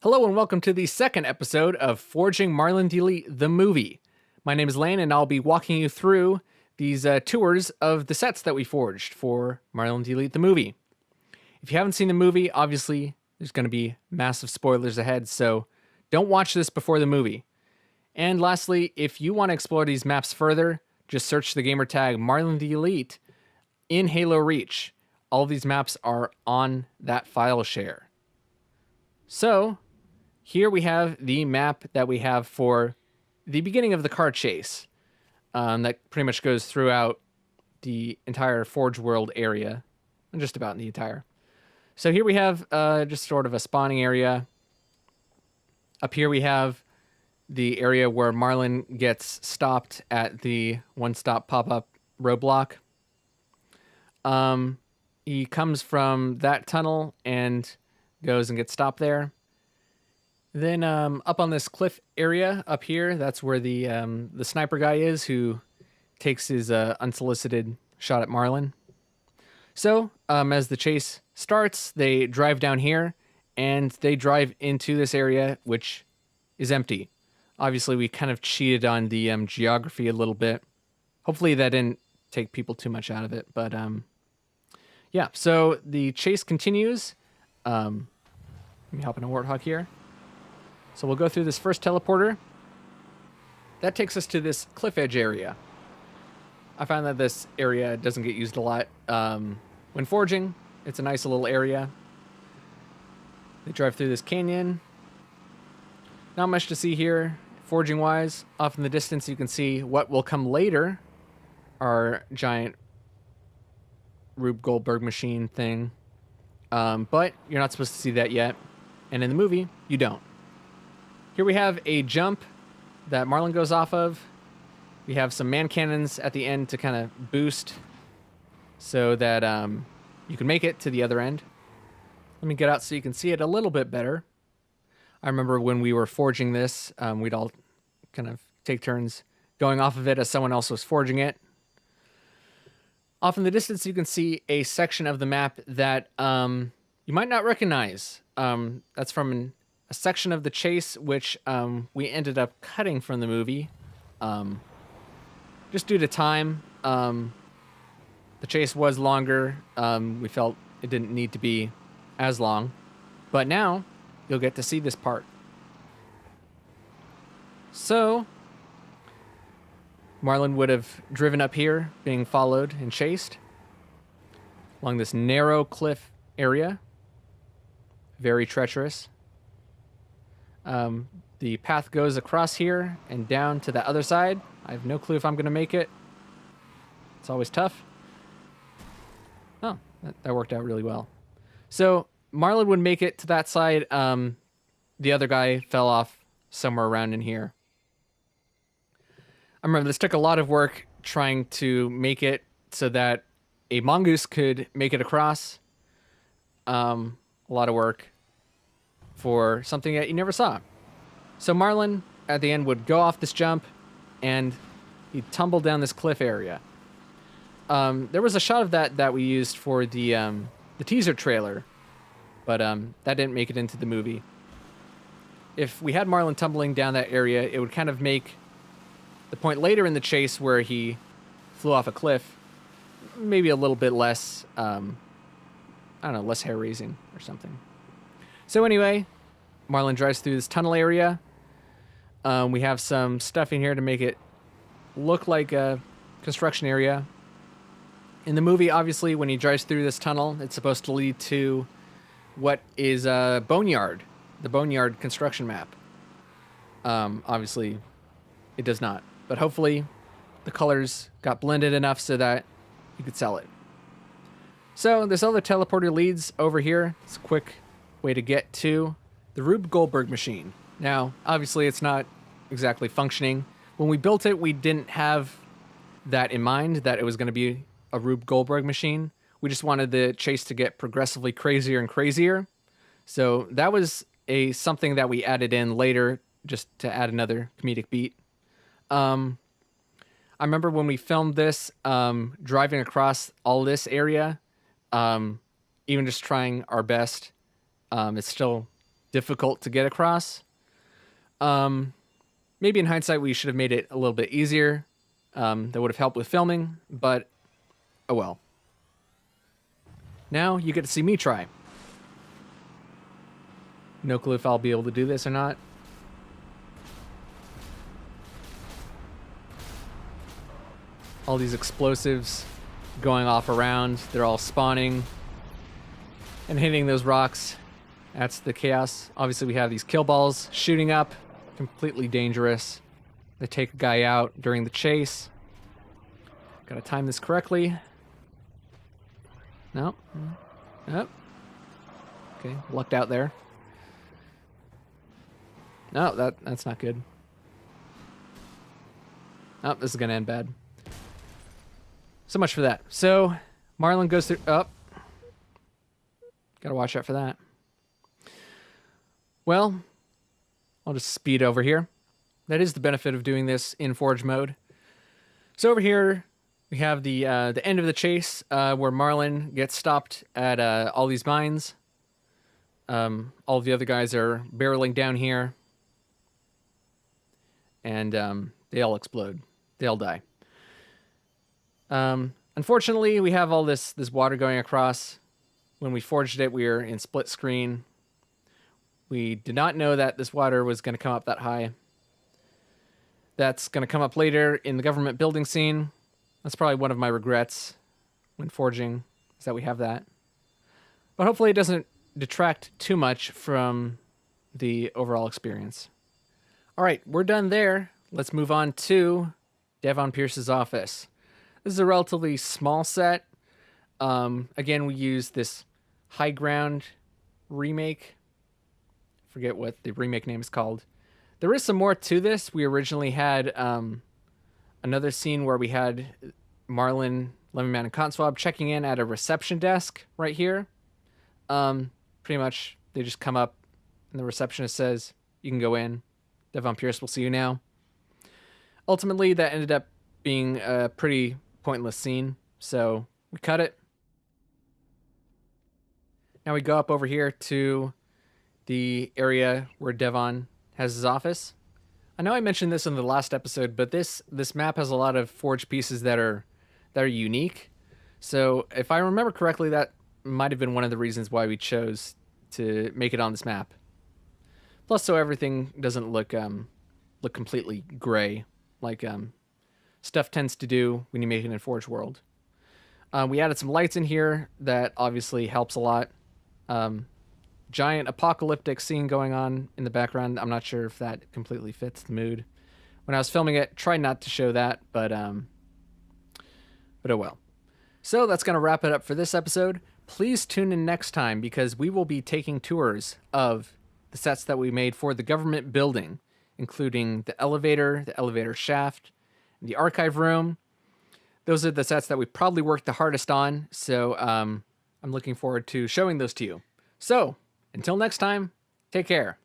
Hello and welcome to the second episode of Forging Marlin the Elite, the movie. My name is Lane and I'll be walking you through these tours of the sets that we forged for Marlin the Elite, the movie. If you haven't seen the movie, obviously there's going to be massive spoilers ahead, so don't watch this before the movie. And lastly, if you want to explore these maps further, just search the gamer tag Marlin the Elite in Halo Reach. All of these maps are on that file share. So, here we have the map that we have for the beginning of the car chase. That pretty much goes throughout the entire Forge World area. Just about the entire. So here we have just sort of a spawning area. Up here we have the area where Marlin gets stopped at the one-stop pop-up roadblock. He comes from that tunnel and goes and gets stopped there. Then up on this cliff area up here, that's where the sniper guy is who takes his unsolicited shot at Marlin. So as the chase starts, they drive down here and they drive into this area, which is empty. Obviously, we kind of cheated on the geography a little bit. Hopefully that didn't take people too much out of it, but yeah. So the chase continues. Let me hop in a Warthog here. So we'll go through this first teleporter. That takes us to this cliff edge area. I find that this area doesn't get used a lot. When forging, it's a nice little area. They drive through this canyon. Not much to see here, forging-wise. Off in the distance, you can see what will come later. Our giant Rube Goldberg machine thing. But you're not supposed to see that yet. And in the movie, you don't. Here we have a jump that Marlin goes off of. We have some man cannons at the end to kind of boost so that you can make it to the other end. Let me get out so you can see it a little bit better. I remember when we were forging this, we'd all kind of take turns going off of it as someone else was forging it. Off in the distance, you can see a section of the map that you might not recognize. That's from a section of the chase, which we ended up cutting from the movie. Just due to time, the chase was longer. We felt it didn't need to be as long. But now, you'll get to see this part. So, Marlin would have driven up here, being followed and chased along this narrow cliff area. Very treacherous. The path goes across here and down to the other side. I have no clue if I'm going to make it. It's always tough. Oh, that worked out really well. So Marlin would make it to that side. The other guy fell off somewhere around in here. I remember this took a lot of work trying to make it so that a mongoose could make it across. A lot of work for something that you never saw. So Marlin, at the end, would go off this jump, and he'd tumble down this cliff area. There was a shot of that we used for the teaser trailer, but that didn't make it into the movie. If we had Marlin tumbling down that area, it would kind of make the point later in the chase where he flew off a cliff maybe a little bit less, I don't know, less hair-raising or something. So anyway, Marlin drives through this tunnel area. We have some stuff in here to make it look like a construction area. In the movie, obviously, when he drives through this tunnel, it's supposed to lead to what is a boneyard, the boneyard construction map. Obviously, it does not. But hopefully, the colors got blended enough so that you could sell it. So this other teleporter leads over here. It's a quick way to get to the Rube Goldberg machine. Now, obviously, it's not exactly functioning. When we built it, we didn't have that in mind, that it was going to be a Rube Goldberg machine. We just wanted the chase to get progressively crazier and crazier. So that was something that we added in later just to add another comedic beat. I remember when we filmed this, driving across all this area, even just trying our best, it's still difficult to get across. Maybe in hindsight we should have made it a little bit easier. That would have helped with filming, but oh well. Now you get to see me try. No clue if I'll be able to do this or not. All these explosives going off around. They're all spawning and hitting those rocks. That's the chaos. Obviously, we have these kill balls shooting up. Completely dangerous. They take a guy out during the chase. Gotta time this correctly. No. Nope. Okay, lucked out there. No, that's not good. Oh, this is gonna end bad. So much for that. So, Marlin goes through... Oh. Gotta watch out for that. Well, I'll just speed over here. That is the benefit of doing this in Forge mode. So over here, we have the end of the chase, where Marlin gets stopped at all these mines. All of the other guys are barreling down here. And they all explode. They all die. Unfortunately, we have all this water going across. When we forged it, we were in split screen. We did not know that this water was going to come up that high. That's going to come up later in the government building scene. That's probably one of my regrets when forging, is that we have that. But hopefully it doesn't detract too much from the overall experience. All right, we're done there. Let's move on to Devon Pierce's office. This is a relatively small set. Again, we use this High Ground remake. Forget what the remake name is called. There is some more to this. We originally had another scene where we had Marlin, Lemon Man, and Contswab checking in at a reception desk right here. Pretty much, they just come up, and the receptionist says, "You can go in. Devon Pierce will see you now." Ultimately, that ended up being a pretty pointless scene, so we cut it. Now we go up over here to the area where Devon has his office. I know I mentioned this in the last episode, but this map has a lot of forged pieces that are unique. So if I remember correctly, that might have been one of the reasons why we chose to make it on this map. Plus, so everything doesn't look completely gray like stuff tends to do when you make it in Forge World. We added some lights in here that obviously helps a lot. Giant apocalyptic scene going on in the background. I'm not sure if that completely fits the mood. When I was filming it, tried not to show that, but oh well. So that's going to wrap it up for this episode. Please tune in next time because we will be taking tours of the sets that we made for the government building, including the elevator shaft, and the archive room. Those are the sets that we probably worked the hardest on, so I'm looking forward to showing those to you. So, until next time, take care.